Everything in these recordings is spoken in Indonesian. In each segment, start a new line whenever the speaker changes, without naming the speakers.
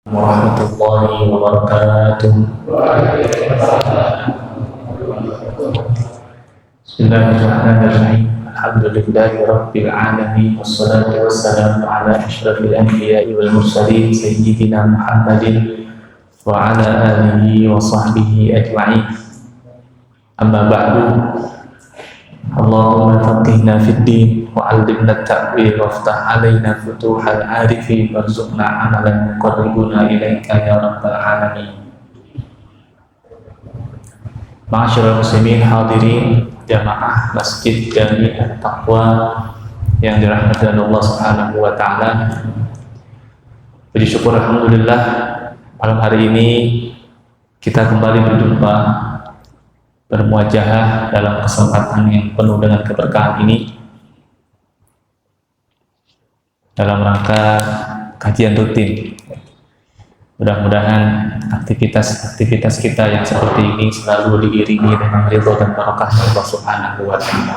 Warahmatullahi wabarakatuh. Bismillahirrahmanirrahim. Alhamdulillahi rabbil alamin, wassalatu wassalamu ala asyrafil anbiya'i wal mursalin sayyidina Muhammadin wa ala alihi wa sahbihi ajma'in. Amma ba'du. Allahumma faqihna fid din wa 'allimna at-ta'wil waftah 'alaina futuhal 'arifin warzuqna 'amalan yuqarribuna ilaika ya rabbal alamin. Ma'asyiral muslimin hadirin jamaah Masjid Jami' At-Taqwa yang dirahmati Allah Subhanahu wa taala. Puji syukur alhamdulillah malam hari ini kita kembali berjumpa, bermuajahah dalam kesempatan yang penuh dengan keberkahan ini dalam rangka kajian rutin. Mudah-mudahan aktivitas kita yang seperti ini selalu diiringi dengan ridho dan barokah Allah Subhanahu wa taala.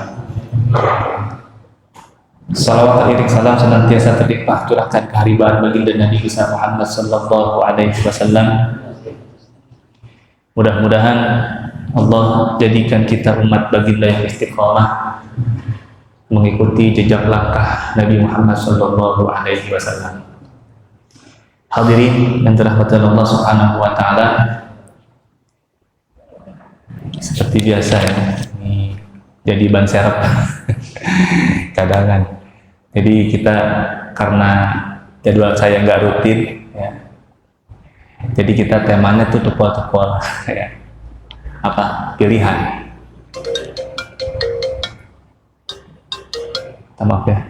Salawat iring salam senantiasa terlimpah curahkan kehariban baginda Nabi besar Muhammad sallallahu alaihi wasallam. Mudah-mudahan Allah jadikan kita umat baginda yang istiqomah mengikuti jejak langkah Nabi Muhammad sallallahu alaihi wasallam. Hadirin yang dirahmati Allah Subhanahu wa taala, seperti biasa ya, ini jadi ban serep kadangan. Jadi kita karena jadwal saya nggak rutin ya, jadi kita temanya tuh tepol-tepol ya. Apa pilihan? Maaf ya.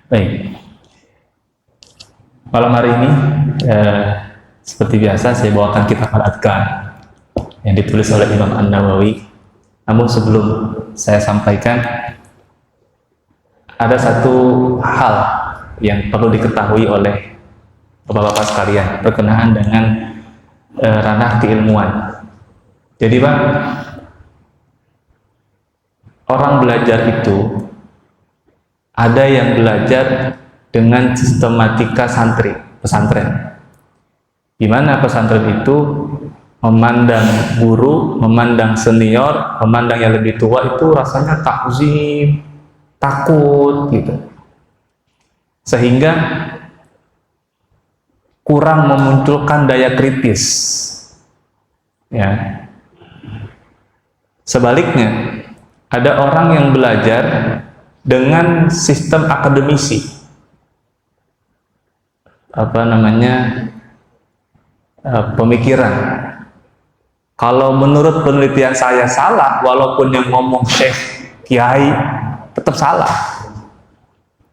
Baik. Malam hari ini seperti biasa saya bawakan kitab Al-Adhkar yang ditulis oleh Imam An-Nawawi. Namun sebelum saya sampaikan, ada satu hal yang perlu diketahui oleh Bapak-bapak sekalian berkenaan dengan ranah keilmuan. Jadi Pak, orang belajar itu ada yang belajar dengan sistematika pesantren. Di mana pesantren itu memandang guru, memandang senior, memandang yang lebih tua itu rasanya takzim, takut gitu. Sehingga kurang memunculkan daya kritis ya. Sebaliknya, ada orang yang belajar dengan sistem akademisi, pemikiran. Kalau menurut penelitian saya salah, walaupun yang ngomong syekh, kiai, tetap salah.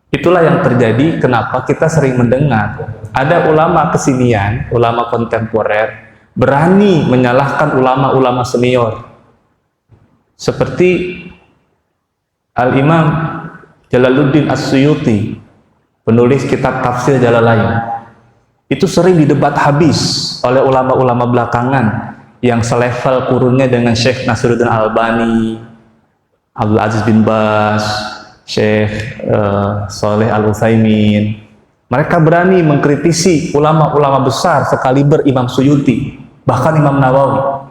Itulah yang terjadi kenapa kita sering mendengar ada ulama kesinian, ulama kontemporer berani menyalahkan ulama-ulama senior. Seperti Al-Imam Jalaluddin As-Suyuti, penulis kitab Tafsir Jalalain. Itu sering didebat habis oleh ulama-ulama belakangan yang selevel kurunnya dengan Syekh Nasiruddin Albani, Abdul Aziz bin Baz, Syekh Saleh Al-Utsaimin. Mereka berani mengkritisi ulama-ulama besar sekaliber Imam Suyuti, bahkan Imam Nawawi.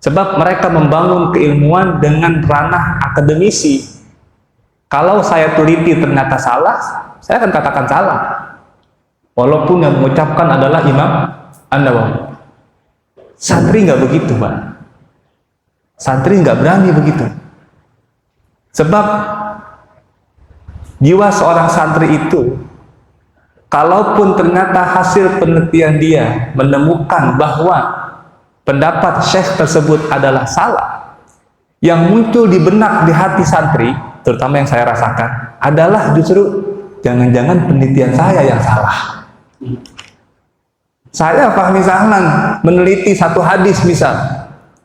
Sebab mereka membangun keilmuan dengan ranah akademisi. Kalau saya teliti ternyata salah, saya akan katakan salah. Walaupun yang mengucapkan adalah Imam An-Nawawi. Santri nggak begitu, Pak. Santri nggak berani begitu. Sebab jiwa seorang santri itu, kalaupun ternyata hasil penelitian dia menemukan bahwa pendapat syekh tersebut adalah salah, yang muncul di benak di hati santri, terutama yang saya rasakan, adalah justru jangan-jangan penelitian saya yang salah. Saya Fahmi Sahlan meneliti satu hadis misal,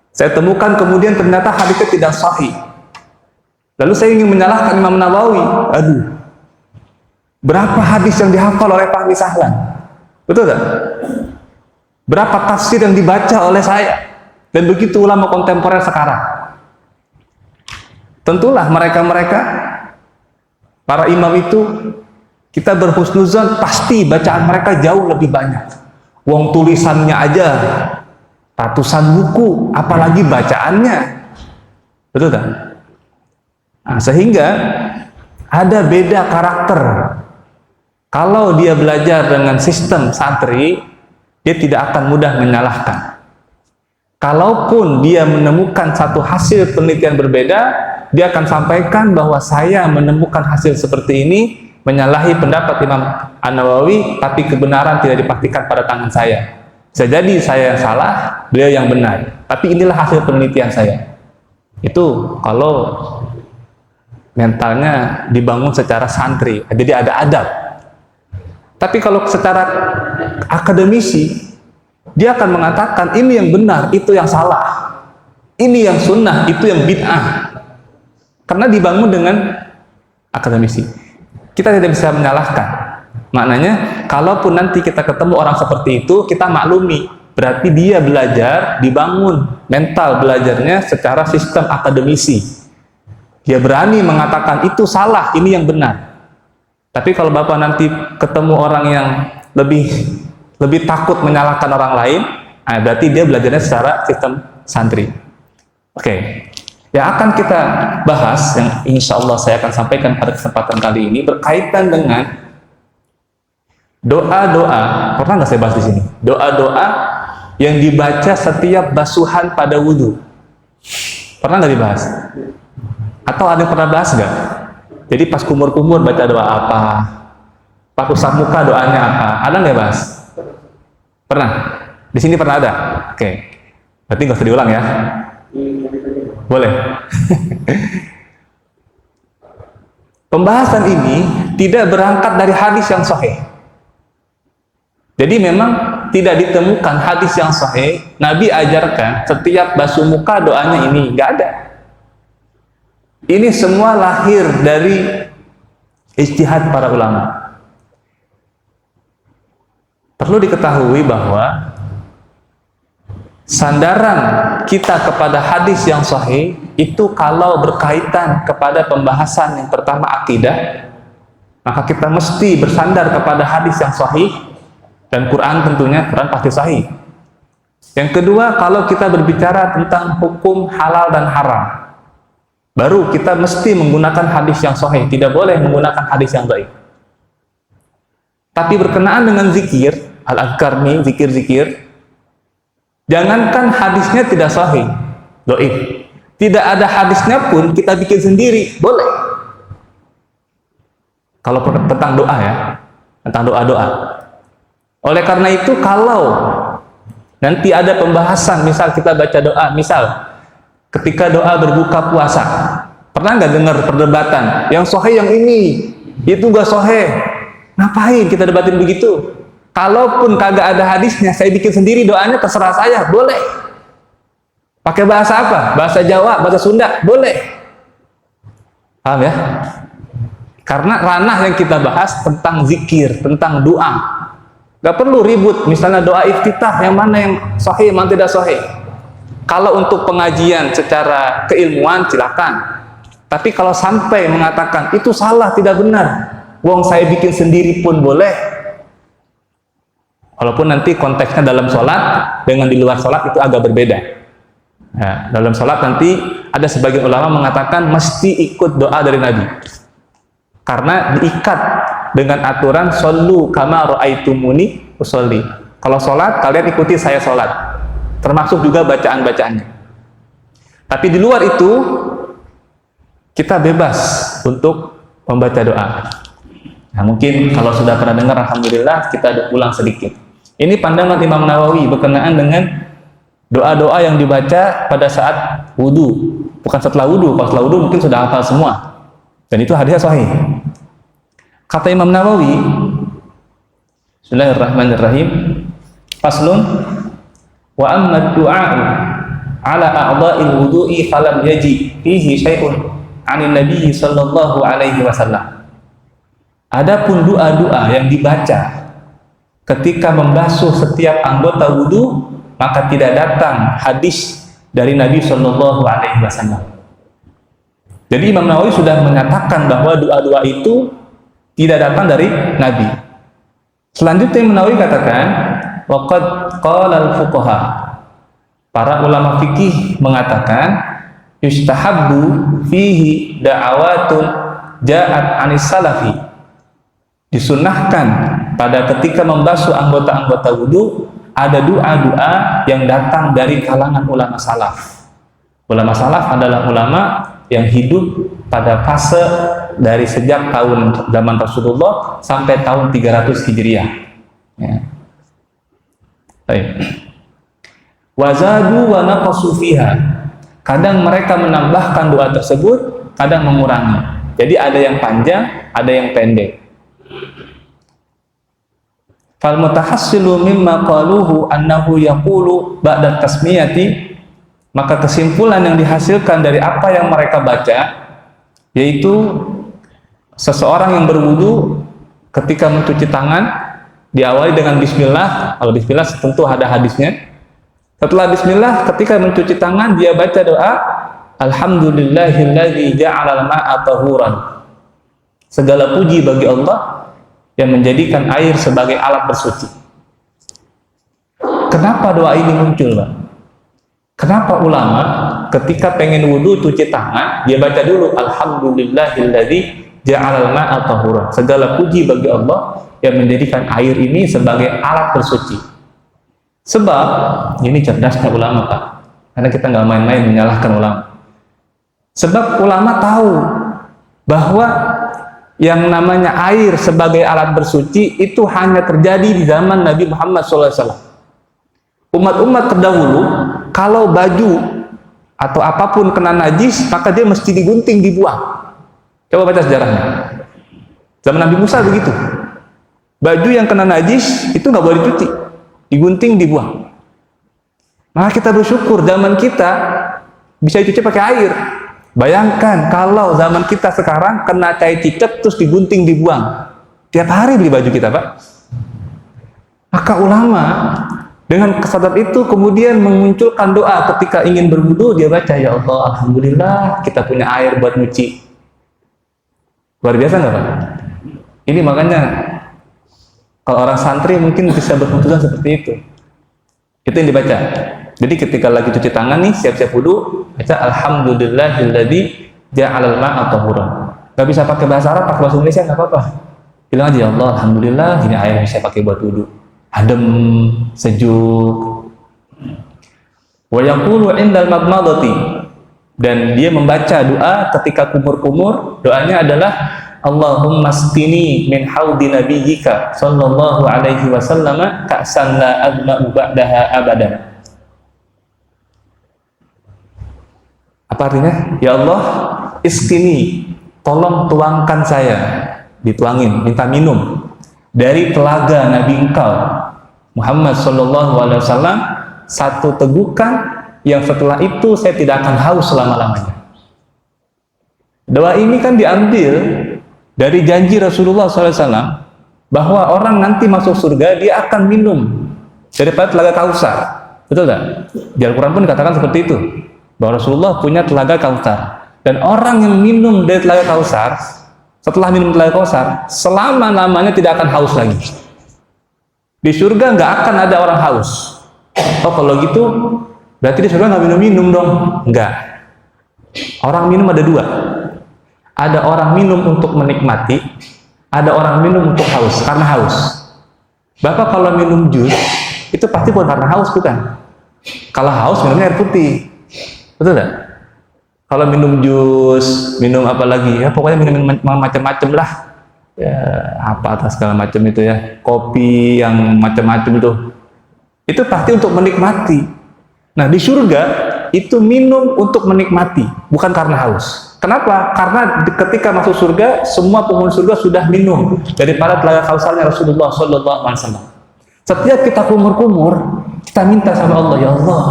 saya temukan kemudian ternyata hadisnya tidak sahih. Lalu saya ingin menyalahkan Imam Nawawi. Aduh, berapa hadis yang dihafal oleh Fahmi Sahlan? Betul tak? Berapa tafsir yang dibaca oleh saya? Dan begitu ulama kontemporer sekarang. Tentulah mereka-mereka, para imam itu Kita berhusnuzon pasti bacaan mereka jauh lebih banyak. Wong tulisannya aja ratusan buku, apalagi bacaannya. Betul tak? Nah, sehingga ada beda karakter. Kalau dia belajar dengan sistem santri, dia tidak akan mudah menyalahkan. Kalaupun dia menemukan satu hasil penelitian berbeda, dia akan sampaikan bahwa saya menemukan hasil seperti ini, menyalahi pendapat Imam An-Nawawi, tapi kebenaran tidak dipastikan pada tangan saya. Bisa jadi saya yang salah, beliau yang benar. Tapi inilah hasil penelitian saya. Itu kalau mentalnya dibangun secara santri, jadi ada adab. Tapi kalau secara akademisi, dia akan mengatakan ini yang benar, itu yang salah. Ini yang sunnah, itu yang bid'ah. Karena dibangun dengan akademisi. Kita tidak bisa menyalahkan. Maknanya, kalaupun nanti kita ketemu orang seperti itu, kita maklumi. Berarti dia belajar, dibangun mental belajarnya secara sistem akademisi. Dia berani mengatakan itu salah, ini yang benar. Tapi kalau Bapak nanti ketemu orang yang lebih takut menyalahkan orang lain, nah berarti dia belajarnya secara sistem santri. Oke. Yang akan kita bahas, yang insya Allah saya akan sampaikan pada kesempatan kali ini, berkaitan dengan doa-doa. Pernah nggak saya bahas di sini? Doa-doa yang dibaca setiap basuhan pada wudhu. Pernah nggak dibahas? Atau ada yang pernah bahas nggak? Jadi pas kumur-kumur baca doa apa? Pas usap muka doanya apa? Ada nggak bahas? Pernah? Di sini pernah ada? Oke. Berarti nggak usah diulang ya? Boleh. Pembahasan ini tidak berangkat dari hadis yang sahih. Jadi memang tidak ditemukan hadis yang sahih Nabi ajarkan setiap basuh muka doanya ini, nggak ada. Ini semua lahir dari ijtihad para ulama. Perlu diketahui bahwa sandaran kita kepada hadis yang sahih itu kalau berkaitan kepada pembahasan yang pertama akidah, maka kita mesti bersandar kepada hadis yang sahih, dan Quran tentunya, Quran pasti sahih. Yang kedua, kalau kita berbicara tentang hukum halal dan haram, baru kita mesti menggunakan hadis yang sahih, tidak boleh menggunakan hadis yang dhaif. Tapi berkenaan dengan zikir, al-azkar nih, zikir-zikir, jangankan hadisnya tidak sahih, dhaif. Tidak ada hadisnya pun kita bikin sendiri, boleh. Kalau tentang doa ya, tentang doa-doa. Oleh karena itu, kalau nanti ada pembahasan, misal kita baca doa, misal ketika doa berbuka puasa, pernah nggak dengar perdebatan? Yang sahih yang ini, itu nggak sahih. Ngapain kita debatin begitu? Kalaupun kagak ada hadisnya, saya bikin sendiri doanya, terserah saya, boleh. Pakai bahasa apa? Bahasa Jawa, bahasa Sunda, boleh. Paham ya? Karena ranah yang kita bahas tentang zikir, tentang doa. Gak perlu ribut, misalnya doa iftitah, yang mana yang sahih, yang mana tidak sahih. Kalau untuk pengajian secara keilmuan, silakan. Tapi kalau sampai mengatakan, itu salah, tidak benar, wong saya bikin sendiri pun boleh. Walaupun nanti konteksnya dalam sholat dengan di luar sholat itu agak berbeda. Nah, dalam sholat nanti ada sebagian ulama mengatakan mesti ikut doa dari Nabi, karena diikat dengan aturan shollu kama ra'aitumuni usolli. Kalau sholat kalian ikuti saya sholat, termasuk juga bacaan-bacaannya. Tapi di luar itu kita bebas untuk membaca doa. Nah, mungkin kalau sudah pernah dengar, alhamdulillah, kita ulang sedikit. Ini pandangan Imam Nawawi berkenaan dengan doa-doa yang dibaca pada saat wudhu, bukan setelah wudhu. Kalau setelah wudhu mungkin sudah hafal semua, dan itu hadisnya sahih. Kata Imam Nawawi, Bismillahirrahmanirrahim, faslun, wa amma du'a'u ala a'dha'il wudu'i falam yaji fihi syai'un 'anil nabi sallallahu alaihi wasallam. Adapun doa-doa yang dibaca ketika membasuh setiap anggota wudhu, maka tidak datang hadis dari Nabi Shallallahu Alaihi Wasallam. Jadi Imam Nawawi sudah menyatakan bahwa doa-doa itu tidak datang dari Nabi. Selanjutnya Imam Nawawi katakan, waqad qala al-fuqaha, para ulama fikih mengatakan, yustahabbu fihi da'awatun ja'at anis salafi, disunnahkan pada ketika membasuh anggota-anggota wudu ada doa-doa yang datang dari kalangan ulama salaf. Ulama salaf adalah ulama yang hidup pada fase dari sejak tahun zaman Rasulullah sampai tahun 300 Hijriah. Ya. Baik. Wazadu wa naqasu fiha. Kadang mereka menambahkan doa tersebut, kadang mengurangi. Jadi ada yang panjang, ada yang pendek. Fal mutahassilu mimma qaluhu annahu yaqulu ba'da tasmiyati, maka kesimpulan yang dihasilkan dari apa yang mereka baca yaitu seseorang yang berwudu ketika mencuci tangan diawali dengan bismillah. Kalau bismillah tentu ada hadisnya. Setelah bismillah ketika mencuci tangan dia baca doa alhamdulillahilladzi ja'alal ma'a tahuran. Segala puji bagi Allah yang menjadikan air sebagai alat bersuci. Kenapa doa ini muncul, Pak? Kenapa ulama ketika pengen wudu cuci tangan dia baca dulu alhamdulillahilladzi ja'alal ma'a tahuran. Segala puji bagi Allah yang menjadikan air ini sebagai alat bersuci. Sebab ini cerdasnya ulama, Pak. Karena kita nggak main-main menyalahkan ulama. Sebab ulama tahu bahwa yang namanya air sebagai alat bersuci itu hanya terjadi di zaman Nabi Muhammad SAW. Umat-umat terdahulu kalau baju atau apapun kena najis maka dia mesti digunting, dibuang. Coba baca sejarahnya. Zaman Nabi Musa begitu. Baju yang kena najis itu nggak boleh dicuci, digunting, dibuang. Maka kita bersyukur zaman kita bisa dicuci pakai air. Bayangkan kalau zaman kita sekarang kena cai cicak terus digunting, dibuang. Tiap hari beli baju kita, Pak. Maka ulama dengan kesadaran itu kemudian memunculkan doa ketika ingin berwudu, dia baca ya Allah alhamdulillah kita punya air buat nyuci. Luar biasa nggak, Pak? Ini makanya kalau orang santri mungkin bisa berkeputusan seperti itu. Itu yang dibaca. Jadi ketika lagi cuci tangan nih, siap-siap wudu, baca alhamdulillahilladzi ja'alal ma'a tahuran. Gak bisa pakai bahasa Arab, pakai bahasa Indonesia nggak apa-apa. Bilang aja ya Allah alhamdulillah ini air yang saya pakai buat wudu. Adem, sejuk. Wa yaqulu 'indal madmadati, dan dia membaca doa ketika kumur-kumur. Doanya adalah Allahumma asqini min haudi nabiyyika sallallahu alaihi wasallam ka'san la azma'u ba'daha abadan. Apa artinya? Ya Allah, isqini, tolong tuangkan saya, dituangin, minta minum dari telaga Nabi engkau Muhammad sallallahu alaihi wasallam satu tegukan yang setelah itu saya tidak akan haus selama-lamanya. Doa ini kan diambil dari janji Rasulullah SAW bahwa orang nanti masuk surga dia akan minum daripada telaga Kausar. Betul tak? Di Al-Quran pun dikatakan seperti itu, bahwa Rasulullah punya telaga Kausar, dan orang yang minum dari telaga Kausar, setelah minum telaga Kausar selama-lamanya tidak akan haus lagi. Di surga nggak akan ada orang haus. Oh kalau gitu berarti di surga nggak minum-minum dong? Enggak. Orang minum ada dua. Ada orang minum untuk menikmati, ada orang minum untuk haus, karena haus. Bapak kalau minum jus, itu pasti bukan karena haus, bukan? Kalau haus minumnya air putih, betul tak? Kalau minum jus, minum apa lagi? Ya pokoknya minum macam-macam lah. Ya apa atas segala macam itu ya, kopi yang macam-macam itu pasti untuk menikmati. Nah di surga itu minum untuk menikmati, bukan karena haus. Kenapa? Karena ketika masuk surga, semua penghuni surga sudah minum daripada telaga Kausarnya Rasulullah Sallallahu Alaihi Wasallam. Setiap kita kumur-kumur, kita minta sama Allah, ya Allah,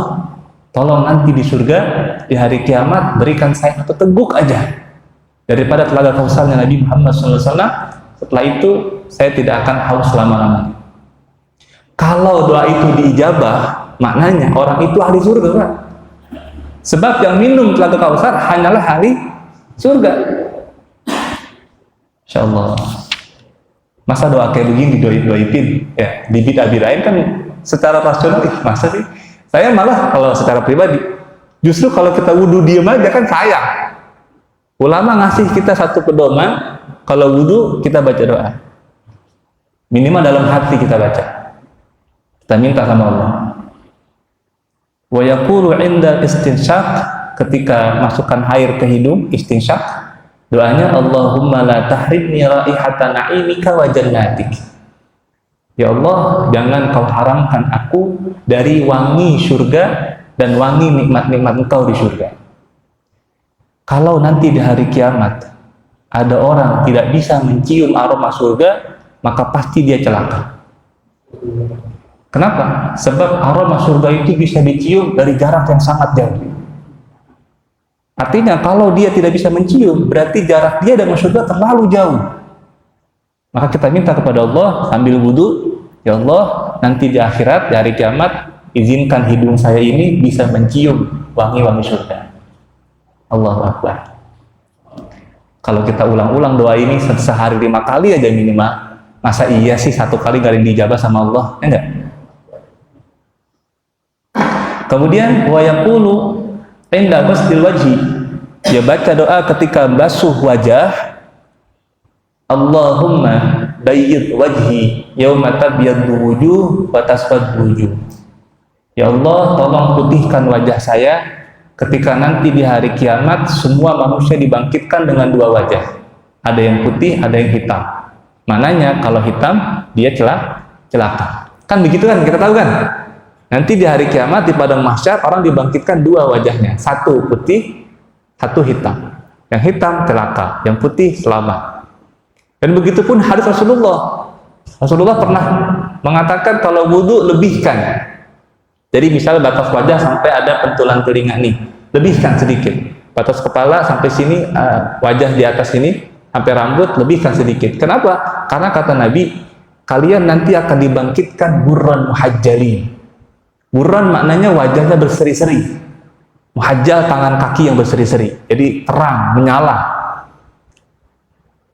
tolong nanti di surga di hari kiamat berikan saya satu teguk aja daripada telaga Kausarnya Nabi Muhammad Sallallahu Alaihi Wasallam. Setelah itu saya tidak akan haus selama-lamanya. Kalau doa itu diijabah, maknanya orang itu ahli surga, Pak. Sebab yang minum telaga Kausar hanyalah ahli surga. Insyaallah. Masa doa kayak begini doipin ya, di bid'ah-bid'ahin kan secara rasional, masa sih? Saya malah kalau secara pribadi, justru kalau kita wudhu diem aja kan sayang. Ulama ngasih kita satu pedoman, kalau wudhu kita baca doa. Minimal dalam hati kita baca. Kita minta sama Allah. Wa yaqulu 'inda istinsyaq, ketika masukkan air ke hidung, istinsyaq, doanya Allahumma la tahrimni raihata na'imika wa jannatik. Ya Allah, jangan kau haramkan aku dari wangi surga dan wangi nikmat-nikmat engkau di surga. Kalau nanti di hari kiamat ada orang tidak bisa mencium aroma surga, maka pasti dia celaka. Kenapa? Sebab aroma surga itu bisa dicium dari jarak yang sangat jauh. Artinya kalau dia tidak bisa mencium, berarti jarak dia dengan surga terlalu jauh. Maka kita minta kepada Allah sambil wudu, ya Allah, nanti di akhirat, di hari kiamat, izinkan hidung saya ini bisa mencium wangi-wangi surga. Allahu Akbar. Kalau kita ulang-ulang doa ini sehari 5 kali aja minimal, masa iya sih 1 kali gak dijabah sama Allah? Enggak. Kemudian wa yaqulu inda ghusl wajhi, dia baca doa ketika basuh wajah, Allahumma bayyid wajhi yauma tabyaddu wujuh wa tasfaddu wujuh. Ya Allah, tolong putihkan wajah saya ketika nanti di hari kiamat semua manusia dibangkitkan dengan 2 wajah. Ada yang putih, ada yang hitam. Mananya kalau hitam dia celaka. Kan begitu kan, kita tahu kan? Nanti di hari kiamat di padang mahsyar orang dibangkitkan 2 wajahnya, 1 putih, 1 hitam. Yang hitam celaka, yang putih selamat. Dan begitu pun hadis Rasulullah. Rasulullah pernah mengatakan kalau wudu lebihkan. Jadi misalnya batas wajah sampai ada pentulan telinga nih, lebihkan sedikit. Batas kepala sampai sini, wajah di atas sini sampai rambut, lebihkan sedikit. Kenapa? Karena kata Nabi, kalian nanti akan dibangkitkan burran muhajjalin. Burran maknanya wajahnya berseri-seri. Muhajjal tangan kaki yang berseri-seri. Jadi terang, menyala.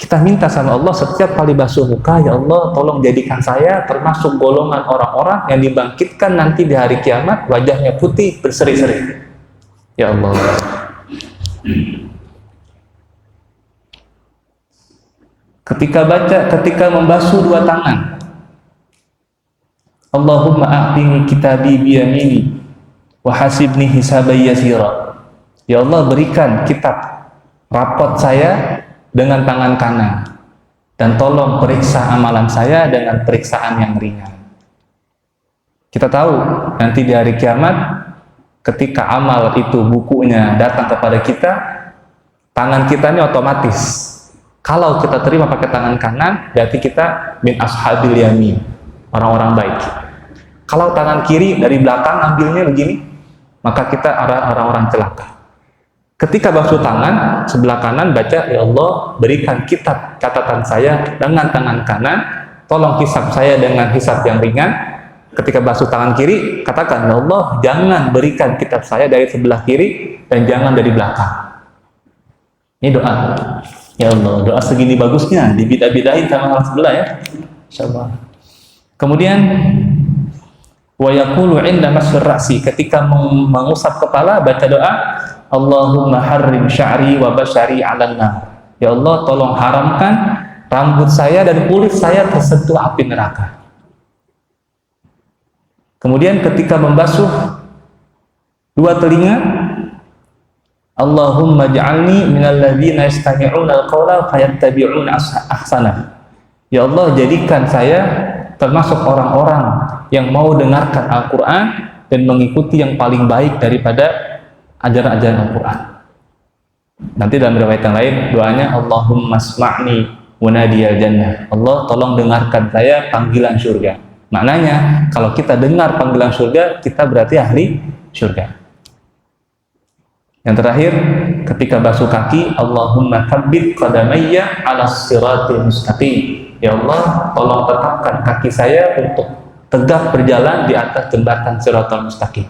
Kita minta sama Allah setiap kali basuh muka, ya Allah tolong jadikan saya termasuk golongan orang-orang yang dibangkitkan nanti di hari kiamat wajahnya putih berseri-seri. Ya Allah. Ketika membasuh 2 tangan, Allahumma a'tini kitabi biyamini wa hasibni hisabai yasira. Ya Allah, berikan kitab rapot saya dengan tangan kanan dan tolong periksa amalan saya dengan periksaan yang ringan. Kita tahu nanti di hari kiamat ketika amal itu bukunya datang kepada kita, tangan kita ini otomatis kalau kita terima pakai tangan kanan berarti kita min ashabil yamin, orang-orang baik. Kalau tangan kiri dari belakang ambilnya begini, maka kita orang-orang celaka. Ketika basuh tangan, sebelah kanan baca, ya Allah berikan kitab catatan saya dengan tangan kanan, tolong hisab saya dengan hisab yang ringan. Ketika basuh tangan kiri, katakan, ya Allah jangan berikan kitab saya dari sebelah kiri dan jangan dari belakang. Ini doa. Ya Allah, doa segini bagusnya, dibidah-bidahin sama orang sebelah ya. Insyaallah. Kemudian wa yaqulu 'inda masfir ra'si, ketika mengusap kepala baca doa, Allahumma harrim sya'ri wa basyari 'alan nar. Ya Allah, tolong haramkan rambut saya dan kulit saya tersentuh api neraka. Kemudian ketika membasuh 2 telinga, Allahumma ja'alni minal ladzina yastami'una al-qawla fayattabi'una ahsana. Ya Allah, jadikan saya termasuk orang-orang yang mau dengarkan Al-Quran dan mengikuti yang paling baik daripada ajaran-ajaran Al-Quran. Nanti dalam riwayat yang lain doanya Allahumma asma'ni munadiyal jannah. Allah tolong dengarkan saya panggilan surga. Maknanya kalau kita dengar panggilan surga, kita berarti ahli surga. Yang terakhir, ketika basuh kaki, Allahumma tsabbit qadamayya 'alas siratil mustaqim. Ya Allah, tolong tetapkan kaki saya untuk tegak berjalan di atas jembatan Siratal Mustaqim.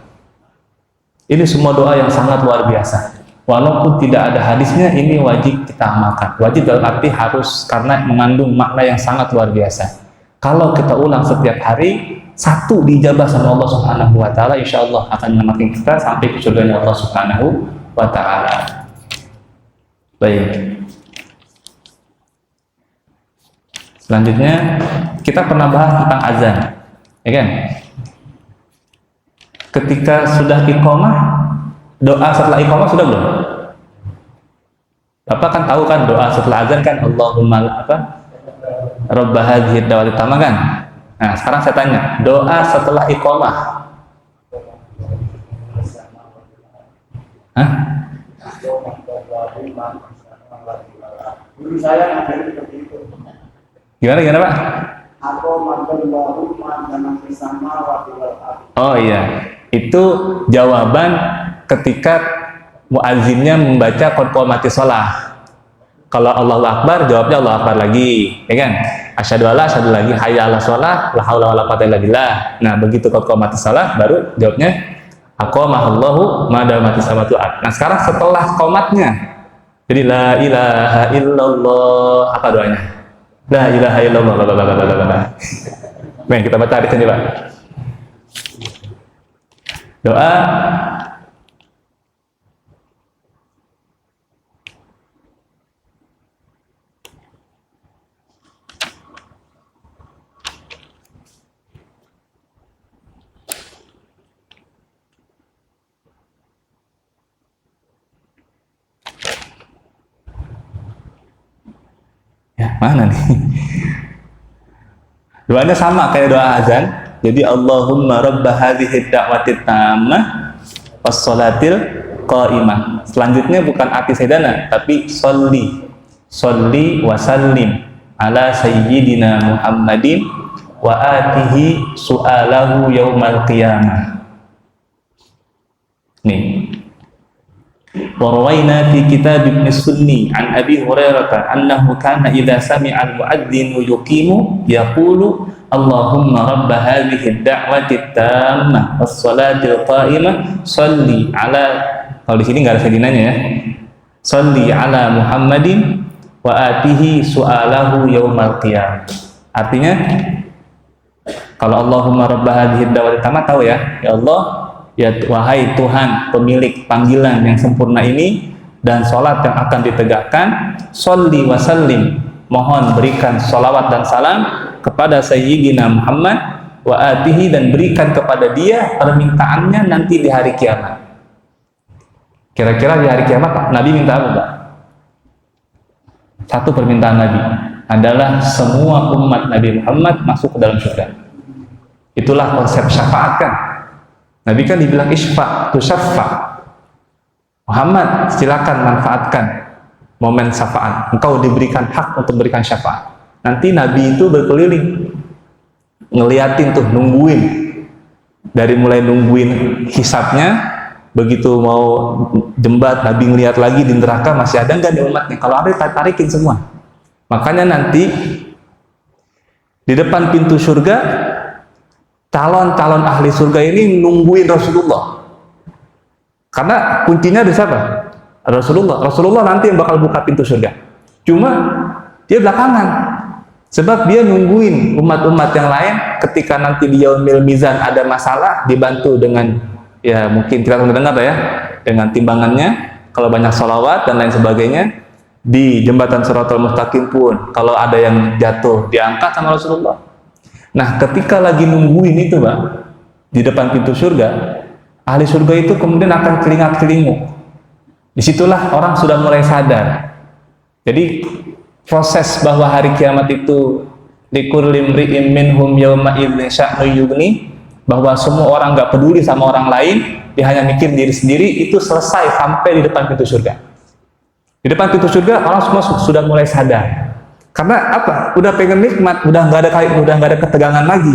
Ini semua doa yang sangat luar biasa. Walaupun tidak ada hadisnya, ini wajib kita amalkan. Wajib dalam arti harus, karena mengandung makna yang sangat luar biasa. Kalau kita ulang setiap hari, satu dijabah sama Allah Subhanahu wa taala, insya Allah akan menyelamatkan kita sampai ke surganya Allah Subhanahu wa taala. Baik. Selanjutnya kita pernah bahas tentang azan, ya kan? Ketika sudah iqamah, doa setelah iqamah sudah belum? Bapak kan tahu kan doa setelah azan kan Allahumma Rabb hadhihi da'wati tammah kan? Nah, sekarang saya tanya, doa setelah iqamah. Hah?
Guru saya ngajarin seperti itu.
Gimana Pak? Oh iya, itu jawaban ketika muazzinnya membaca qad qamatis shalah. Kalau Allahu Akbar, jawabnya Allahu Akbar lagi, ya kan? Asyhadu alla asyhadu lagi, hayya 'alas shalah, la haula wala quwwata illa billah. Nah, begitu qad qamatis shalah baru jawabnya aqamahallahu ma damatis samawati. Nah, sekarang setelah qomatnya, jadi la ilaha illallah, apa doanya? La ilaha illallah. Baik, kita baca hadisnya Pak. Doa ya, mana nih? Doanya sama kayak doa azan. Jadi Allahumma rabb hadhihi da'wati tammah was-shalatil qa'imah. Selanjutnya bukan ati sayyidana, tapi sholli wa sallim ala sayyidina Muhammadin wa atihi su'alahu yaumal qiyamah. Nih. وروينا في كتاب ابن السني عن أبي هريرة أنه كان إذا سمع المؤذن يقيم يقول اللهم رب هذه الدعوة التامة والصلاة القائمة صلي على, kalau di sini nggak ada sayyidinanya ya, صلي على محمد وآتيه سؤاله يوم القيامة. Artinya kalau Allahumma rabb hadhihi da'wati tammah, tahu ya, ya Allah, ya wahai Tuhan pemilik panggilan yang sempurna ini dan sholat yang akan ditegakkan, sholli wa sallim, mohon berikan sholawat dan salam kepada Sayyidina Muhammad wa atihi, dan berikan kepada dia permintaannya nanti di hari kiamat. Kira-kira di hari kiamat Nabi minta apa Pak? Satu permintaan Nabi adalah semua umat Nabi Muhammad masuk ke dalam surga. Itulah konsep syafaat kan. Nabi kan dibilang isfa, tusyaffa. Muhammad, silakan manfaatkan momen syafaat. Engkau diberikan hak untuk berikan syafaat. Nanti Nabi itu berkeliling, ngeliatin tuh, nungguin. Dari mulai nungguin hisabnya, begitu mau jembat, Nabi ngeliat lagi di neraka masih ada nggak di umatnya. Kalau ada, tarikin semua. Makanya nanti di depan pintu surga, calon-calon ahli surga ini nungguin Rasulullah, karena kuncinya di siapa? Rasulullah. Rasulullah nanti yang bakal buka pintu surga, cuma dia belakangan, sebab dia nungguin umat-umat yang lain. Ketika nanti di yaumil mizan ada masalah, dibantu dengan, ya mungkin kita mendengar ya, dengan timbangannya, kalau banyak sholawat dan lain sebagainya. Di jembatan Shiratal Mustaqim pun kalau ada yang jatuh diangkat sama Rasulullah. Nah, ketika lagi nungguin itu Pak, di depan pintu surga, ahli surga itu kemudian akan kelingat-kelinguk. Disitulah orang sudah mulai sadar. Jadi proses bahwa hari kiamat itu likulli imri'in minhum yawma idzin sya'nu yughni, bahwa semua orang nggak peduli sama orang lain, dia hanya mikir diri sendiri, itu selesai sampai di depan pintu surga. Di depan pintu surga orang semua sudah mulai sadar. Karena apa? Udah pengen nikmat, udah nggak ada ketegangan lagi.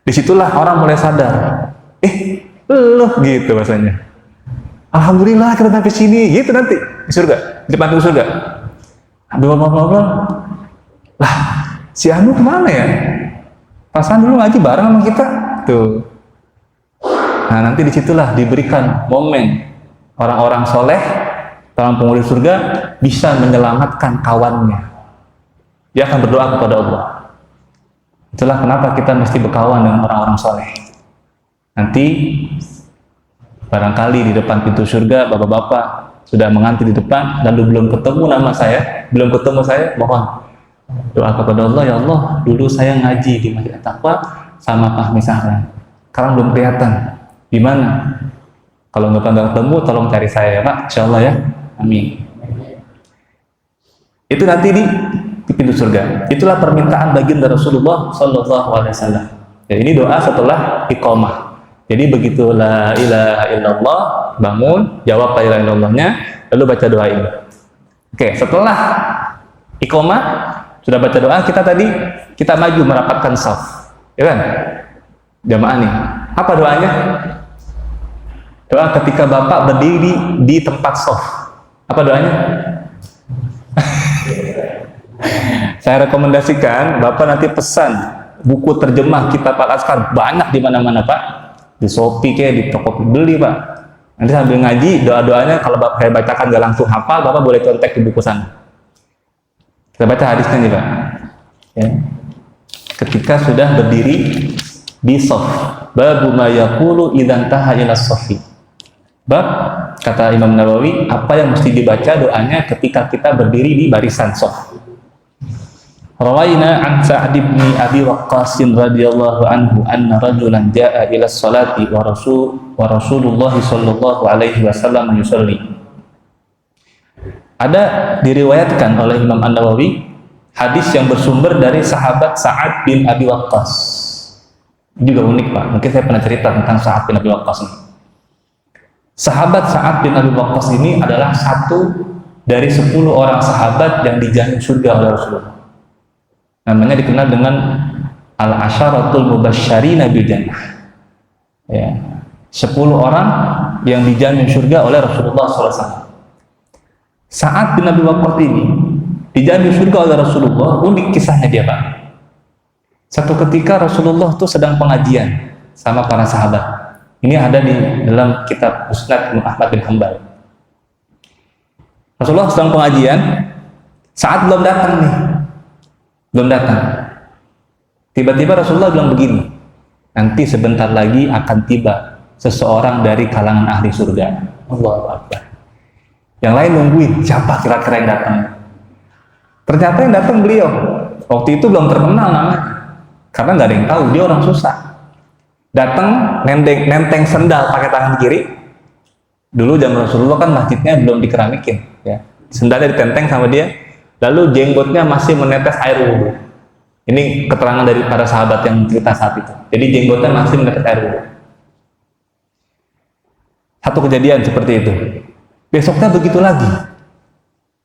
Disitulah orang mulai sadar. Loh gitu bahasanya. Alhamdulillah kita sampai sini, gitu nanti di surga, di depan pintu surga. Ngobrol-ngobrol, lah si Anu kemana ya? Pasan dulu ngaji bareng sama kita, tuh. Nah nanti disitulah diberikan momen orang-orang soleh, orang penghuni surga bisa menyelamatkan kawannya. Dia akan berdoa kepada Allah. Itulah kenapa kita mesti berkawan dengan orang-orang soleh. Nanti barangkali di depan pintu surga bapak-bapak sudah mengantri di depan, lalu belum ketemu nama saya, belum ketemu saya, mohon doa kepada Allah, ya Allah, dulu saya ngaji di Masjid At-Taqwa sama Pak Misalnya. Sekarang belum kelihatan. Di mana? Kalau nggak ketemu, tolong cari saya ya Pak, insya Allah ya. Amin. Itu nanti di pintu surga. Itulah permintaan baginda Rasulullah Sallallahu Alaihi Wasallam. Ya, ini doa setelah iqamah. Jadi begitu la ilaha illallah, bangun, jawab la ilaha illallahnya, lalu baca doa ini. Oke, setelah iqamah, sudah baca doa, kita maju merapatkan shaf. Ya kan? Jamaah nih. Apa doanya? Doa ketika Bapak berdiri di tempat shaf. Apa doanya? Saya rekomendasikan Bapak nanti pesan buku terjemah kitab Al-Azkar, banyak di mana-mana Pak. Di Shopee kayak di toko beli Pak. Nanti sambil ngaji doa-doanya kalau Bapak saya bacakan gak langsung hafal, Bapak boleh contek di buku sana. Kita baca hadisnya nih Pak. Ya. Ketika sudah berdiri di shaf, babu ma yaqulu idzan taha ila shafi. Bab kata Imam Nawawi, apa yang mesti dibaca doanya ketika kita berdiri di barisan shaf. Rawaina an Sa'd bin Abi Waqqas radhiyallahu anhu anna rajulan jaa'a ila sholati wa Rasulullah sallallahu alaihi wasallam yusalli. Ada diriwayatkan oleh Imam An-Nawawi hadis yang bersumber dari sahabat Sa'ad bin Abi Waqqas. Ini juga unik Pak, mungkin saya pernah cerita tentang Sa'ad bin Abi Waqqas ini. Sahabat Sa'ad bin Abi Waqqas ini adalah satu dari 10 orang sahabat yang dijamin surga oleh Rasulullah. Namanya dikenal dengan Al-Asyaratul Mubasysyarina bil Jannah. Ya, 10 orang yang dijamin surga oleh Rasulullah SAW. Sa'ad bin Abi Waqqas ini dijamin surga oleh Rasulullah. Unik kisahnya dia Pak. Satu ketika Rasulullah itu sedang pengajian sama para sahabat. Ini ada di dalam kitab Musnad Imam Ahmad bin Hanbal. Rasulullah sedang pengajian, Sa'ad belum datang nih. Belum datang. Tiba-tiba Rasulullah bilang begini, nanti sebentar lagi akan tiba seseorang dari kalangan ahli surga. Allahu Akbar. Yang lain nungguin, siapa kira-kira yang datang? Ternyata yang datang beliau. Waktu itu belum terkenal namanya, karena nggak ada yang tahu, dia orang susah. Datang, nenteng sendal pakai tangan kiri. Dulu zaman Rasulullah kan masjidnya belum dikeramikin, ya. Sendalnya ditenteng sama dia. Lalu jenggotnya masih menetes air wudhu. Ini keterangan dari para sahabat yang cerita saat itu. Jadi jenggotnya masih menetes air wudhu. Satu kejadian seperti itu. Besoknya begitu lagi.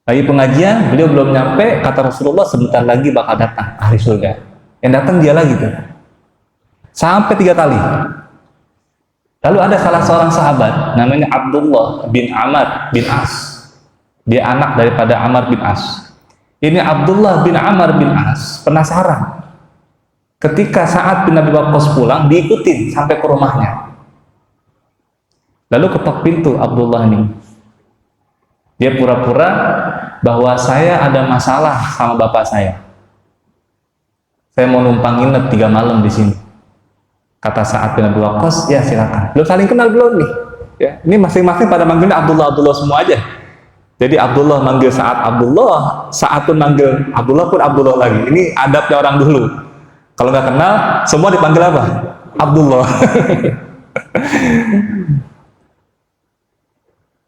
Lagi pengajian, beliau belum nyampe, kata Rasulullah sebentar lagi bakal datang ahli surga. Yang datang dia lagi tuh. Sampai 3 kali. Lalu ada salah seorang sahabat namanya Abdullah bin Amr bin As. Dia anak daripada Amr bin As. Ini Abdullah bin Amr bin As penasaran. Ketika Sa'ad bin Abi Waqqas pulang, diikutin sampai ke rumahnya. Lalu ketok pintu Abdullah ini. Dia pura-pura bahwa saya ada masalah sama bapak saya. Saya mau numpang nginep 3 malam di sini. Kata Sa'ad bin Abi Waqqas, ya silakan. Belum saling kenal belum nih. Ya, ini masing-masing pada manggilnya Abdullah semua aja. Jadi Abdullah manggil Sa'ad Abdullah, Sa'ad pun manggil Abdullah pun Abdullah lagi. Ini adabnya orang dulu. Kalau nggak kenal, semua dipanggil apa? Abdullah.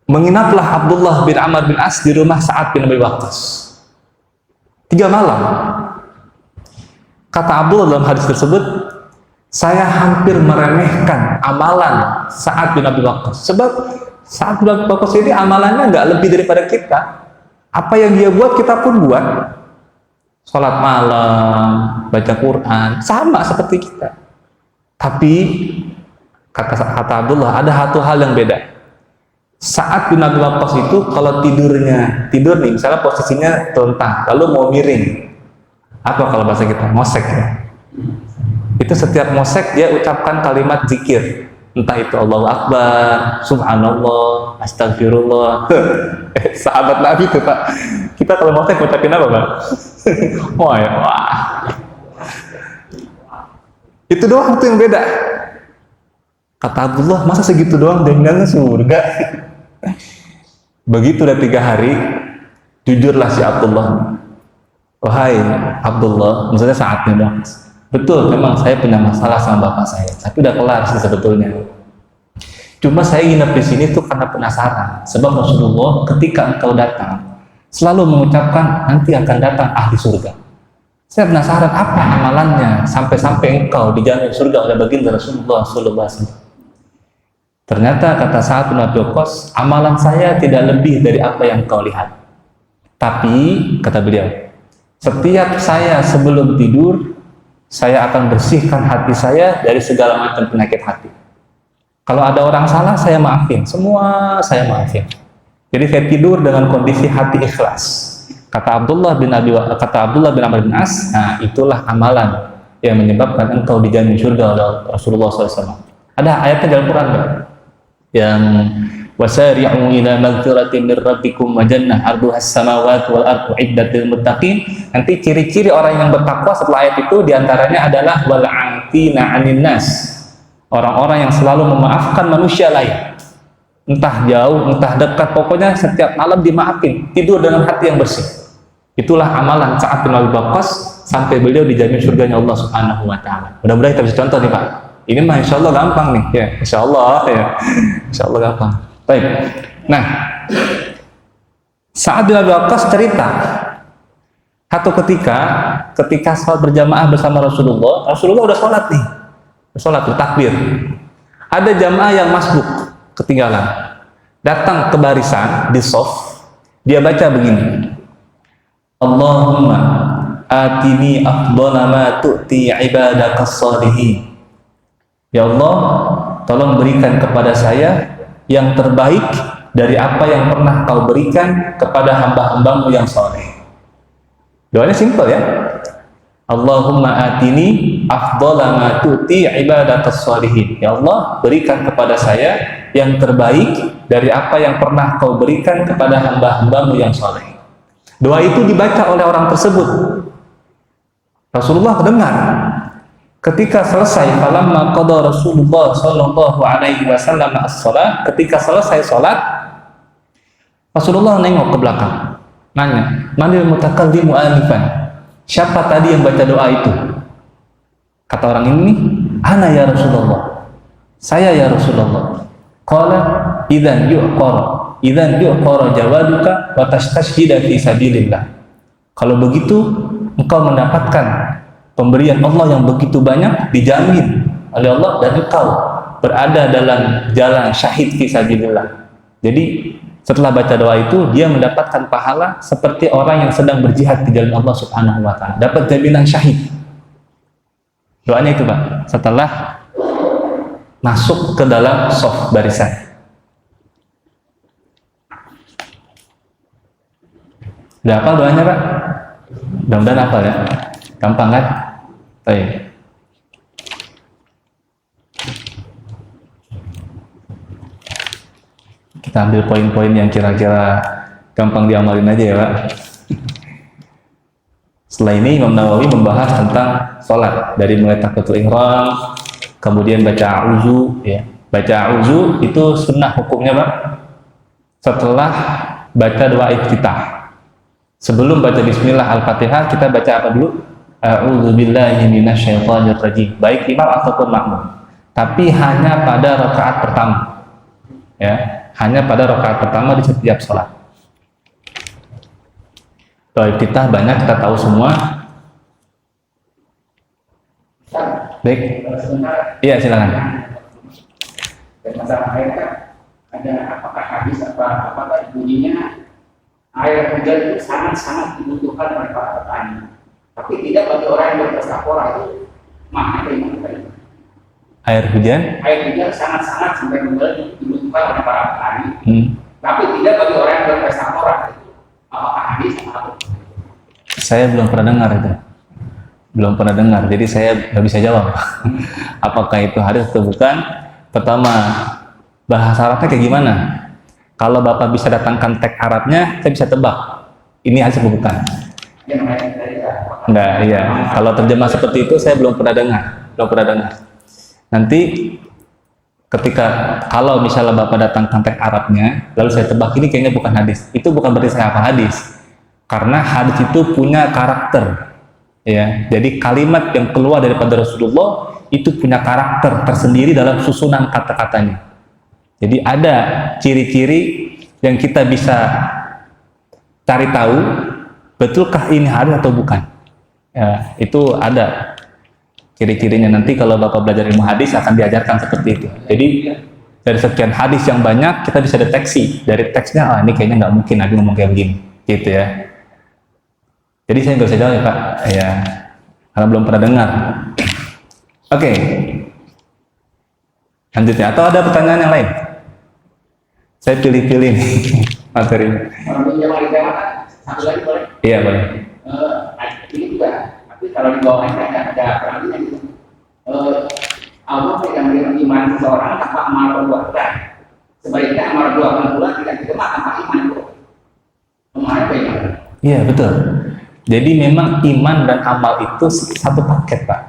Menginaplah Abdullah bin Amr bin As di rumah Sa'ad bin Abi Waqqas 3 malam. Kata Abdullah dalam hadis tersebut, saya hampir meremehkan amalan Sa'ad bin Abi Waqqas. Sebab Sa'ad bin Abi Waqqas ini amalannya nggak lebih daripada kita. Apa yang dia buat, kita pun buat. Sholat malam, baca Quran, sama seperti kita. Tapi kata Abdullah, ada satu hal yang beda. Sa'ad bin Abi Waqqas itu kalau tidur nih, misalnya posisinya telentang, lalu mau miring. Apa kalau bahasa kita? Mosek ya. Itu setiap mosek dia ucapkan kalimat zikir. Entah itu Allahu Akbar, Subhanallah, Astagfirullah. Sahabat Nabi itu Pak. Kita kalau mau ngucapin apa Pak? Wah ya, wah. Itu doang tuh yang beda. Kata Abdullah, masa segitu doang jaminannya surga? Begitu udah 3 hari, jujurlah si Abdullah. Wahai Abdullah, maksudnya saatnya dong. Betul, memang saya punya masalah sama bapak saya, tapi udah kelar sih sebetulnya. Cuma saya nginep di sini tuh karena penasaran, sebab Rasulullah ketika engkau datang selalu mengucapkan nanti akan datang ahli surga. Saya penasaran apa amalannya sampai engkau dijamin surga oleh baginda Rasulullah SAW. Ternyata kata Sa'ad bin Abi Waqqas, amalan saya tidak lebih dari apa yang kau lihat. Tapi kata beliau, setiap saya sebelum tidur, saya akan bersihkan hati saya dari segala macam penyakit hati. Kalau ada orang salah, saya maafin. Semua saya maafin. Jadi saya tidur dengan kondisi hati ikhlas. Kata Abdullah bin Amr bin As, nah itulah amalan yang menyebabkan engkau dijamin surga oleh Rasulullah SAW. Ada ayatnya dalam Quran kan? Yang wasari'u ila magfiratin min rabbikum wa jannah arduhas samawati wal ardu iddatil muttaqin. Nanti ciri-ciri orang yang bertakwa setelah ayat itu diantaranya adalah wal 'afina 'anil nas, orang-orang yang selalu memaafkan manusia lain, entah jauh entah dekat, pokoknya setiap malam dimaafin, tidur dengan hati yang bersih. Itulah amalan Sa'ad bin Abi Waqqas sampai beliau dijamin surganya Allah Subhanahu wa taala. Mudah-mudahan kita bisa contoh nih Pak. Ini mah insya Allah gampang nih ya, insya Allah ya, insya Allah gampang. Baik. Nah, Sa'ad bin Abi Waqqas cerita satu ketika sholat berjamaah bersama Rasulullah udah sholat nih, sholat takbir. Ada jamaah yang masbuk, ketinggalan, datang ke barisan di shaf, dia baca begini, Allahumma atini afdhala ma tu'ti ibadakas shalihin. Ya Allah, tolong berikan kepada saya yang terbaik dari apa yang pernah kau berikan kepada hamba-hambamu yang soleh. Doanya simpel ya. Allahumma atini afdhala ma tu'ti ibadatas shalihin. Ya Allah, berikan kepada saya yang terbaik dari apa yang pernah kau berikan kepada hamba-hambamu yang soleh. Doa itu dibaca oleh orang tersebut. Rasulullah dengar. Ketika selesai, falamma qada Rasulullah sallallahu alaihi wasallam as-shalah, ketika selesai salat, Rasulullah nengok ke belakang, nanya, "Manil mutakallimu anifan?" Siapa tadi yang baca doa itu? Kata orang ini, "Ana ya Rasulullah." Saya ya Rasulullah. Qala idzan yuqara jawaduka wa tastashhida fi sabilillah. Kalau begitu, engkau mendapatkan pemberian Allah yang begitu banyak, dijamin oleh Allah, dan engkau berada dalam jalan syahid fi sabilillah. Jadi setelah baca doa itu, dia mendapatkan pahala seperti orang yang sedang berjihad di jalan Allah Subhanahu wa taala, dapat jaminan syahid. Doanya itu Pak, setelah masuk ke dalam shaf barisan. Udah hafal doanya Pak? Mudah-mudahan hafal ya. Gampang kan? Baik. Kita ambil poin-poin yang kira-kira gampang diamalin aja ya Pak. Setelah ini Imam Nawawi membahas tentang sholat, dari mulai takbiratul ihram, kemudian baca a'udzu ya. Baca a'udzu itu sunnah hukumnya Pak. Setelah baca doa iftitah. Sebelum baca bismillah al-fatihah, kita baca apa dulu? A'udzu billahi minasyaitonir rajim. Baik imam ataupun makmum. Tapi hanya pada rakaat pertama. Ya, hanya pada rakaat pertama di setiap sholat. Doa iftitah banyak kita tahu semua. Baik. Iya, silakan.
Dan masalah air kan ada apakah hadis apakah bunyinya air hujan itu sangat-sangat dibutuhkan oleh para petani. Tapi tidak bagi orang yang berpestapora itu mana yang itu.
Air hujan
sangat-sangat sampai dibutuhkan oleh para petani. Tapi tidak bagi orang yang berpestapora itu. Apakah hadis atau?
Saya belum pernah dengar itu. Belum pernah dengar, jadi saya nggak bisa jawab. Apakah itu hadis atau bukan? Pertama, bahasa Arabnya kayak gimana? Kalau Bapak bisa datangkan teks Arabnya, saya bisa tebak. Ini hadis apa bukan? Enggak, iya. Kalau terjemah seperti itu saya belum pernah dengar. Nanti ketika kalau misalnya Bapak datangkan teks Arabnya, lalu saya tebak ini kayaknya bukan hadis. Itu bukan berarti saya hafal hadis. Karena hadis itu punya karakter. Ya, jadi kalimat yang keluar daripada Rasulullah itu punya karakter tersendiri dalam susunan kata-katanya. Jadi ada ciri-ciri yang kita bisa cari tahu betulkah ini hadis atau bukan. Ya, itu ada ciri-cirinya. Nanti kalau Bapak belajar ilmu hadis akan diajarkan seperti itu. Jadi dari sekian hadis yang banyak kita bisa deteksi dari teksnya, ini kayaknya nggak mungkin Nabi ngomong kayak begini, gitu ya. Jadi saya nggak bisa jawab ya Pak, ya karena belum pernah dengar. Oke. Lanjutnya, atau ada pertanyaan yang lain? Saya pilih-pilih nih materinya.
Satu lagi boleh?
Iya boleh.
Ini juga, tapi kalau di bawahnya ada peralihan gitu. Allah tidak menerima iman seseorang tanpa amal perbuatan. Sebaliknya amal perbuatan pula tidak diterima tanpa iman itu. Kemana bagaimana?
Iya betul. Jadi memang iman dan amal itu satu paket Pak.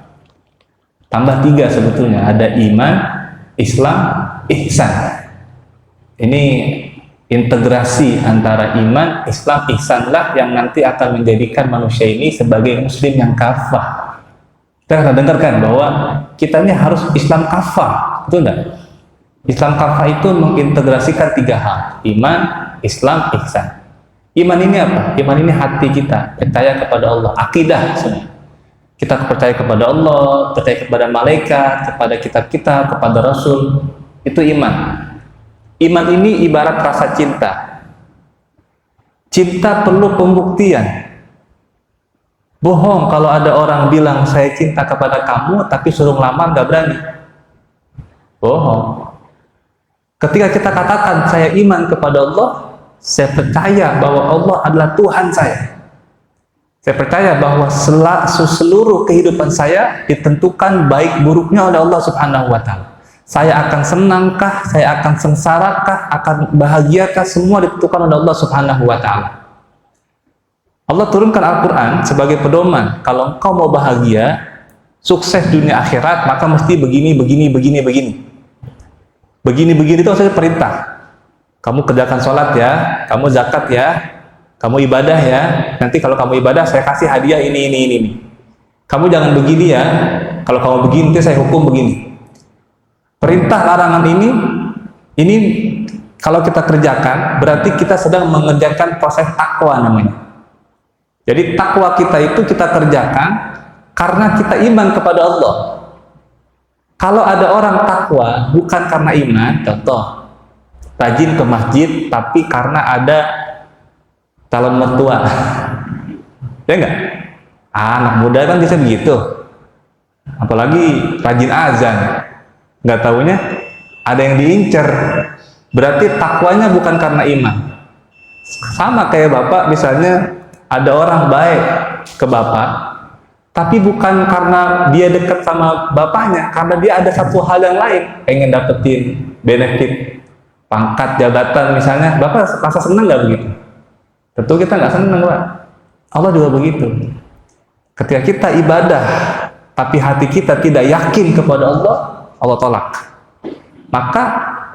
Tambah 3 sebetulnya. Ada iman, Islam, ihsan. Ini integrasi antara iman, Islam, ihsanlah yang nanti akan menjadikan manusia ini sebagai muslim yang kafah. Kita pernah dengar kan bahwa kita ini harus Islam kafah, betul enggak? Islam kafah itu mengintegrasikan 3 hal, iman, Islam, ihsan. Iman ini apa? Iman ini hati kita, percaya kepada Allah, akidah semua. Kita percaya kepada Allah, percaya kepada malaikat, kepada kitab-kitab, kepada Rasul, itu iman. Iman ini ibarat rasa cinta. Cinta perlu pembuktian. Bohong kalau ada orang bilang saya cinta kepada kamu tapi suruh ngelamar nggak berani. Bohong. Ketika kita katakan saya iman kepada Allah, saya percaya bahwa Allah adalah Tuhan saya. Saya percaya bahwa seluruh kehidupan saya ditentukan baik buruknya oleh Allah Subhanahu wa Ta'ala. Saya akan senangkah, saya akan sengsarakah, akan bahagiakah, semua ditentukan oleh Allah Subhanahu wa Ta'ala. Allah turunkan Al-Quran sebagai pedoman. Kalau engkau mau bahagia, sukses dunia akhirat, maka mesti begini, begini, begini, begini. Begini-begini itu maksudnya perintah. Kamu kerjakan sholat ya, kamu zakat ya, kamu ibadah ya. Nanti kalau kamu ibadah, saya kasih hadiah ini. Kamu jangan begini ya. Kalau kamu begini, nanti saya hukum begini. Perintah larangan ini kalau kita kerjakan berarti kita sedang mengerjakan proses takwa namanya. Jadi takwa kita itu kita kerjakan karena kita iman kepada Allah. Kalau ada orang takwa bukan karena iman, contoh rajin ke masjid tapi karena ada calon mertua, ya enggak? Anak muda kan bisa begitu. Apalagi rajin azan. Nggak taunya ada yang diincar, berarti takwanya bukan karena iman. Sama kayak Bapak misalnya ada orang baik ke Bapak tapi bukan karena dia dekat sama Bapaknya, karena dia ada satu hal yang lain, pengen dapetin benefit pangkat jabatan misalnya. Bapak rasa senang nggak begitu? Tentu kita nggak senang Pak. Allah juga begitu. Ketika kita ibadah tapi hati kita tidak yakin kepada Allah, Allah tolak. Maka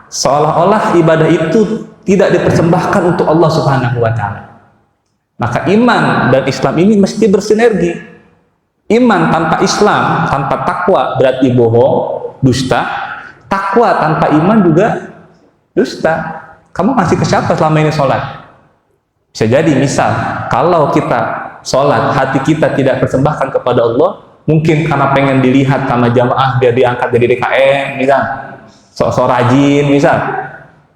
seolah-olah ibadah itu tidak dipersembahkan untuk Allah Subhanahu wa Ta'ala. Maka iman dan Islam ini mesti bersinergi. Iman tanpa Islam, tanpa takwa berarti bohong, dusta. Takwa tanpa iman juga dusta. Kamu masih ke siapa selama ini sholat? Bisa jadi misal kalau kita sholat hati kita tidak persembahkan kepada Allah, mungkin karena pengen dilihat sama jamaah biar diangkat jadi DKM misal, sok-sok rajin misal.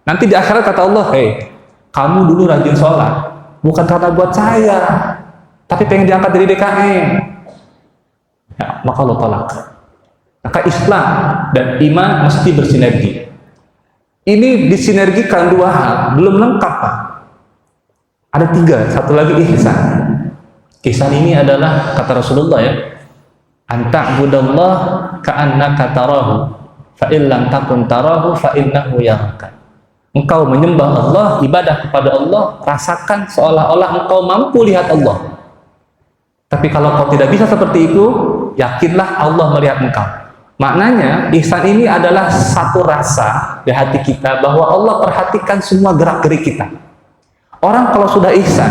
Nanti di akhirat kata Allah, hei kamu dulu rajin sholat bukan karena buat saya tapi pengen diangkat jadi DKM ya, maka Allah tolak. Maka Islam dan iman mesti bersinergi. Ini disinergikan 2 hal belum lengkap Pak. Ada 3, satu lagi ihsan. Ihsan ini adalah kata Rasulullah ya, anta'budallah ka'annaka tarahu fa in lam takun tarahu fa innahu yaraka. Engkau menyembah Allah, ibadah kepada Allah, rasakan seolah-olah engkau mampu lihat Allah. Tapi kalau kau tidak bisa seperti itu, yakinlah Allah melihat engkau. Maknanya ihsan ini adalah satu rasa di hati kita bahwa Allah perhatikan semua gerak-gerik kita. Orang kalau sudah ihsan,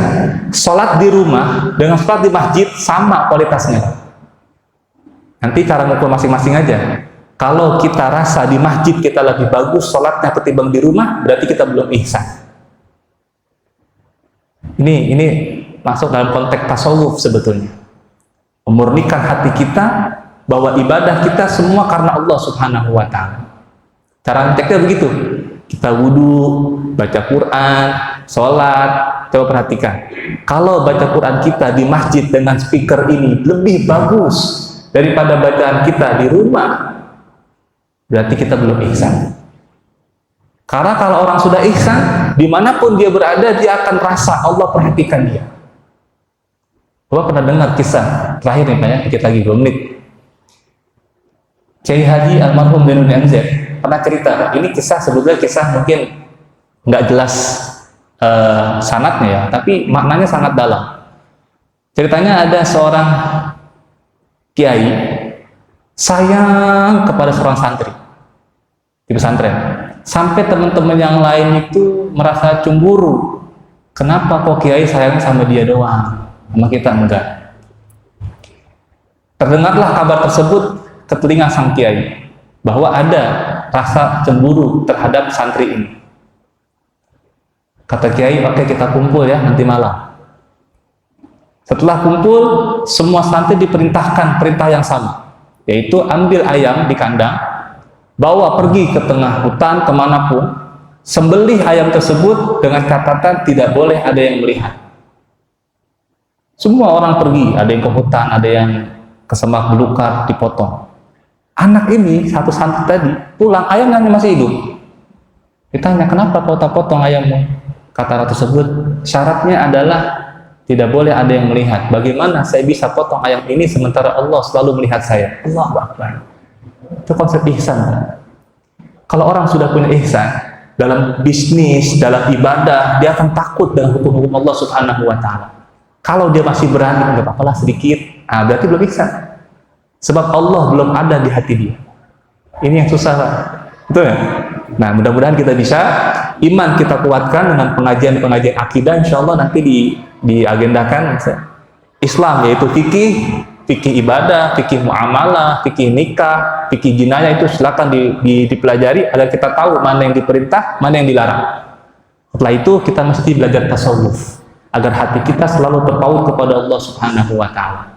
sholat di rumah dengan sholat di masjid sama kualitasnya. Nanti cara ngukur masing-masing aja. Kalau kita rasa di masjid kita lebih bagus sholatnya ketimbang di rumah, berarti kita belum ihsan. Ini masuk dalam konteks tasawuf sebetulnya. Memurnikan hati kita bahwa ibadah kita semua karena Allah Subhanahu wa Ta'ala. Cara ngeteknya begitu. Kita wudu, baca Quran, sholat. Coba perhatikan. Kalau baca Quran kita di masjid dengan speaker ini lebih bagus daripada bacaan kita di rumah, berarti kita belum ihsan. Karena kalau orang sudah ihsan, dimanapun dia berada, dia akan rasa Allah perhatikan dia. Bapak pernah dengar kisah terakhir nih Pak ya, dikit lagi 2 menit. Kiai Haji almarhum Benun NZ pernah cerita, ini kisah sebetulnya kisah mungkin nggak jelas sanadnya ya, tapi maknanya sangat dalam. Ceritanya ada seorang kiai sayang kepada seorang santri di pesantren, sampai teman-teman yang lain itu merasa cemburu. Kenapa kok kiai sayang sama dia doang, sama kita enggak? Terdengarlah kabar tersebut ke telinga sang kiai bahwa ada rasa cemburu terhadap santri ini. Kata kiai, oke kita kumpul ya nanti malam. Setelah kumpul, semua santri diperintahkan perintah yang sama, yaitu ambil ayam di kandang, bawa pergi ke tengah hutan kemanapun, sembelih ayam tersebut dengan catatan tidak boleh ada yang melihat. Semua orang pergi, ada yang ke hutan, ada yang ke semak belukar, dipotong. Anak ini, satu santri tadi, pulang, ayamnya masih hidup. Ditanya, kenapa kau tak potong ayammu? Kata tersebut, syaratnya adalah tidak boleh ada yang melihat. Bagaimana saya bisa potong ayam ini sementara Allah selalu melihat saya? Allahu Akbar. Itu konsep ihsan. Kalau orang sudah punya ihsan dalam bisnis, dalam ibadah, dia akan takut dengan hukum-hukum Allah Subhanahu wa Ta'ala. Kalau dia masih berani, nggak apa-apalah sedikit, berarti belum ihsan. Sebab Allah belum ada di hati dia. Ini yang susah, Pak. Betul ya? Nah, mudah-mudahan kita bisa iman kita kuatkan dengan pengajian-pengajian akidah. Insya Allah nanti diagendakan Islam, yaitu fikih ibadah, fikih muamalah, fikih nikah, fikih jinayah. Itu silakan dipelajari agar kita tahu mana yang diperintah, mana yang dilarang. Setelah itu kita mesti belajar tasawuf agar hati kita selalu terpaut kepada Allah Subhanahu wa Ta'ala.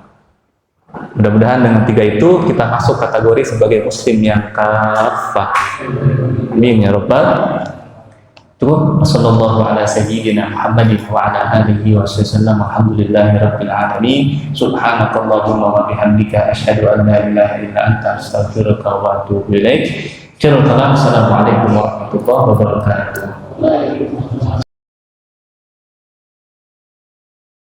Mudah-mudahan dengan 3 itu kita masuk kategori sebagai muslim yang kafah. Amin ya rabbal. Wassallallahu ala sayyidina Muhammadin wa ala alihi wa sallam. Alhamdulillahi rabbil alamin. Subhanakallahumma wa bihamdika asyhadu an la ilaha illa anta astaghfiruka wa atubu ilaik. Assalamualaikum warahmatullahi wabarakatuh.